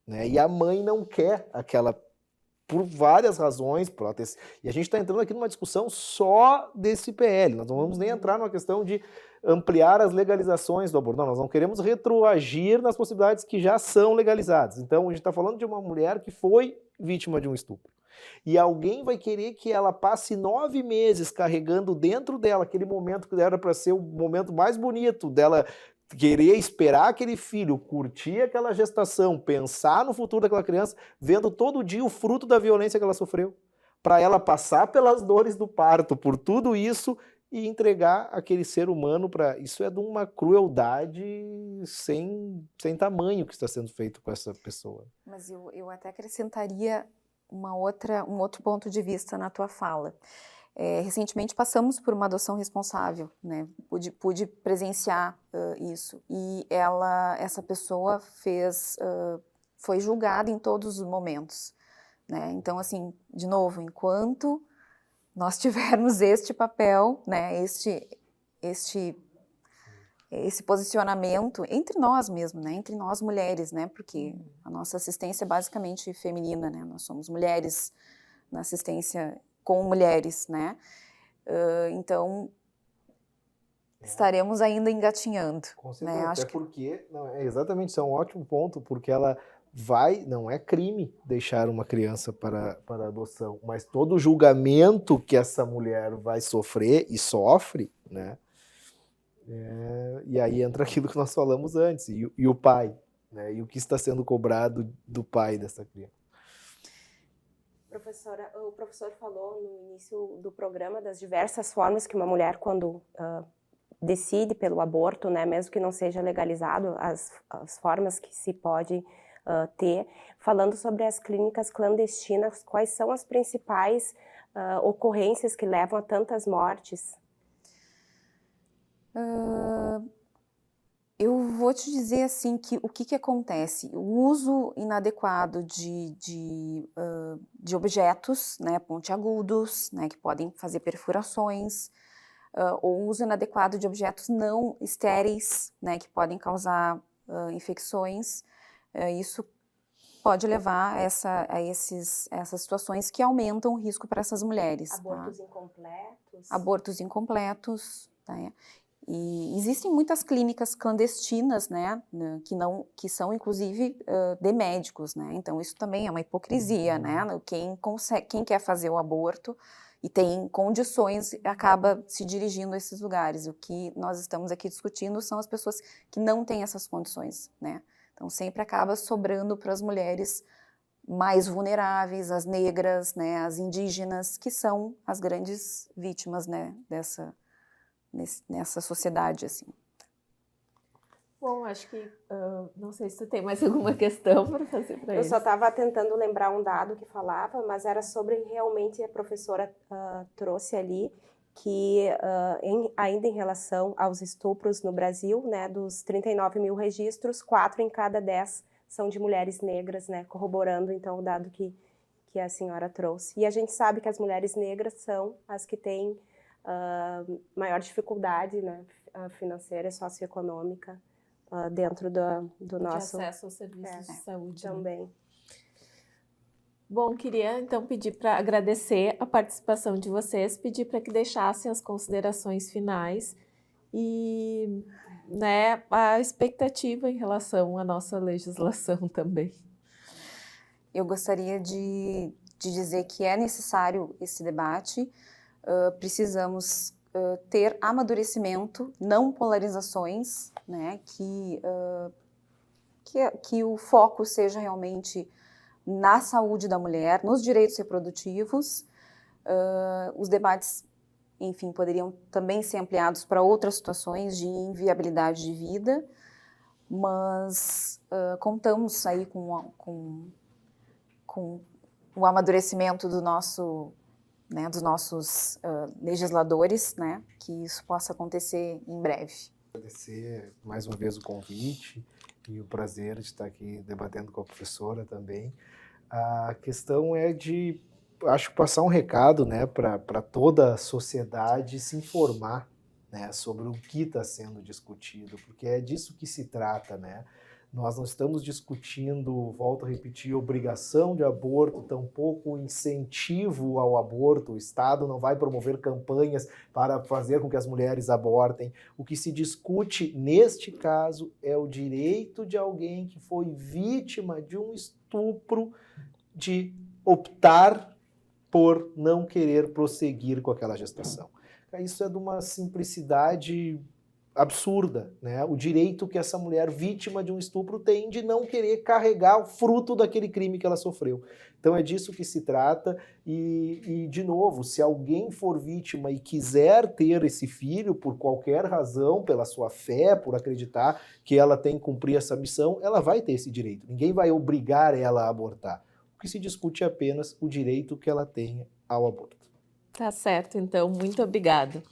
né? E a mãe não quer aquela por várias razões, e a gente está entrando aqui numa discussão só desse PL, nós não vamos nem entrar numa questão de ampliar as legalizações do aborto, não, nós não queremos retroagir nas possibilidades que já são legalizadas. Então, a gente está falando de uma mulher que foi vítima de um estupro, e alguém vai querer que ela passe 9 meses carregando dentro dela aquele momento que era para ser o momento mais bonito dela, querer esperar aquele filho, curtir aquela gestação, pensar no futuro daquela criança, vendo todo dia o fruto da violência que ela sofreu, para ela passar pelas dores do parto, por tudo isso, e entregar aquele ser humano para... Isso é de uma crueldade sem tamanho que está sendo feito com essa pessoa. Mas eu até acrescentaria um outro ponto de vista na tua fala. Recentemente passamos por uma adoção responsável, né? Pude presenciar isso, e essa pessoa foi julgada em todos os momentos, né? Então, assim, de novo, enquanto nós tivermos este papel, né, esse posicionamento entre nós mesmos, né, entre nós mulheres, né, porque a nossa assistência é basicamente feminina, né, nós somos mulheres na assistência com mulheres, né, então estaremos ainda engatinhando. Com certeza, né? até porque, exatamente, isso é um ótimo ponto, porque ela não é crime deixar uma criança para adoção, mas todo o julgamento que essa mulher vai sofrer e sofre, né? E aí entra aquilo que nós falamos antes, e o pai, né? E o que está sendo cobrado do pai dessa criança. Professora, o professor falou no início do programa das diversas formas que uma mulher, quando decide pelo aborto, né, mesmo que não seja legalizado, as formas que se pode ter, falando sobre as clínicas clandestinas, quais são as principais ocorrências que levam a tantas mortes? Eu vou te dizer assim que o que acontece? O uso inadequado de objetos, né, pontiagudos, né, que podem fazer perfurações, ou o uso inadequado de objetos não estéreis, né, que podem causar infecções, isso pode levar a essas situações que aumentam o risco para essas mulheres. Abortos incompletos? Abortos incompletos, né? E existem muitas clínicas clandestinas, né, que são inclusive de médicos, né, então isso também é uma hipocrisia, né, quem quer fazer o aborto e tem condições acaba se dirigindo a esses lugares. O que nós estamos aqui discutindo são as pessoas que não têm essas condições, né, então sempre acaba sobrando para as mulheres mais vulneráveis, as negras, né, as indígenas, que são as grandes vítimas, né, nessa sociedade, assim. Bom, acho que, não sei se tu tem mais alguma questão para fazer para eles. Eu só estava tentando lembrar um dado que falava, mas era sobre realmente a professora trouxe ali que ainda em relação aos estupros no Brasil, né, dos 39 mil registros, 4 em cada 10 são de mulheres negras, né, corroborando então o dado que a senhora trouxe. E a gente sabe que as mulheres negras são as que têm maior dificuldade, né, financeira e socioeconômica dentro do nosso... De acesso aos serviços de saúde. Também. Né? Bom, queria então pedir para agradecer a participação de vocês, pedir para que deixassem as considerações finais e, né, a expectativa em relação à nossa legislação também. Eu gostaria de dizer que é necessário esse debate. Precisamos ter amadurecimento, não polarizações, né, que o foco seja realmente na saúde da mulher, nos direitos reprodutivos. Os debates, enfim, poderiam também ser ampliados para outras situações de inviabilidade de vida, mas contamos aí com o amadurecimento dos nossos legisladores, né, que isso possa acontecer em breve. Agradecer mais uma vez o convite e o prazer de estar aqui debatendo com a professora também. A questão é de, acho, passar um recado, né, para toda a sociedade se informar, né, sobre o que está sendo discutido, porque é disso que se trata, né? Nós não estamos discutindo, volto a repetir, obrigação de aborto, tampouco incentivo ao aborto. O Estado não vai promover campanhas para fazer com que as mulheres abortem. O que se discute neste caso é o direito de alguém que foi vítima de um estupro de optar por não querer prosseguir com aquela gestação. Isso é de uma simplicidade absurda, né? O direito que essa mulher vítima de um estupro tem de não querer carregar o fruto daquele crime que ela sofreu. Então é disso que se trata e de novo, se alguém for vítima e quiser ter esse filho por qualquer razão, pela sua fé, por acreditar que ela tem que cumprir essa missão, ela vai ter esse direito. Ninguém vai obrigar ela a abortar. O que se discute é apenas o direito que ela tenha ao aborto. Tá certo, então, muito obrigada.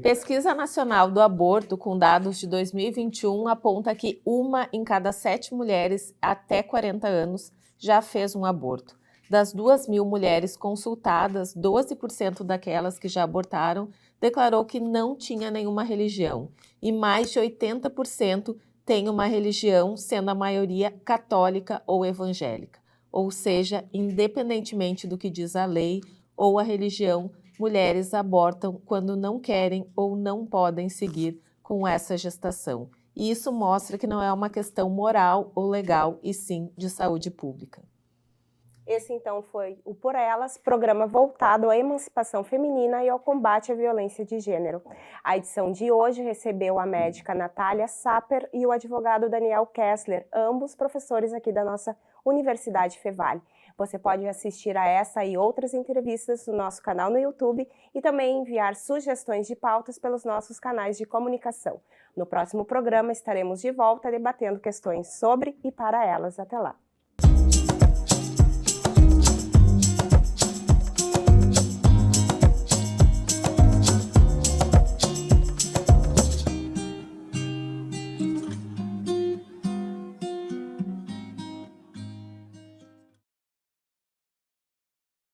Pesquisa Nacional do Aborto, com dados de 2021, aponta que 1 em cada 7 mulheres até 40 anos já fez um aborto. Das 2.000 mulheres consultadas, 12% daquelas que já abortaram declarou que não tinha nenhuma religião e mais de 80% tem uma religião, sendo a maioria católica ou evangélica. Ou seja, independentemente do que diz a lei ou a religião, mulheres abortam quando não querem ou não podem seguir com essa gestação. E isso mostra que não é uma questão moral ou legal, e sim de saúde pública. Esse, então, foi o Por Elas, programa voltado à emancipação feminina e ao combate à violência de gênero. A edição de hoje recebeu a médica Natália Saper e o advogado Daniel Kessler, ambos professores aqui da nossa Universidade Fevale. Você pode assistir a essa e outras entrevistas no nosso canal no YouTube e também enviar sugestões de pautas pelos nossos canais de comunicação. No próximo programa estaremos de volta debatendo questões sobre e para elas. Até lá!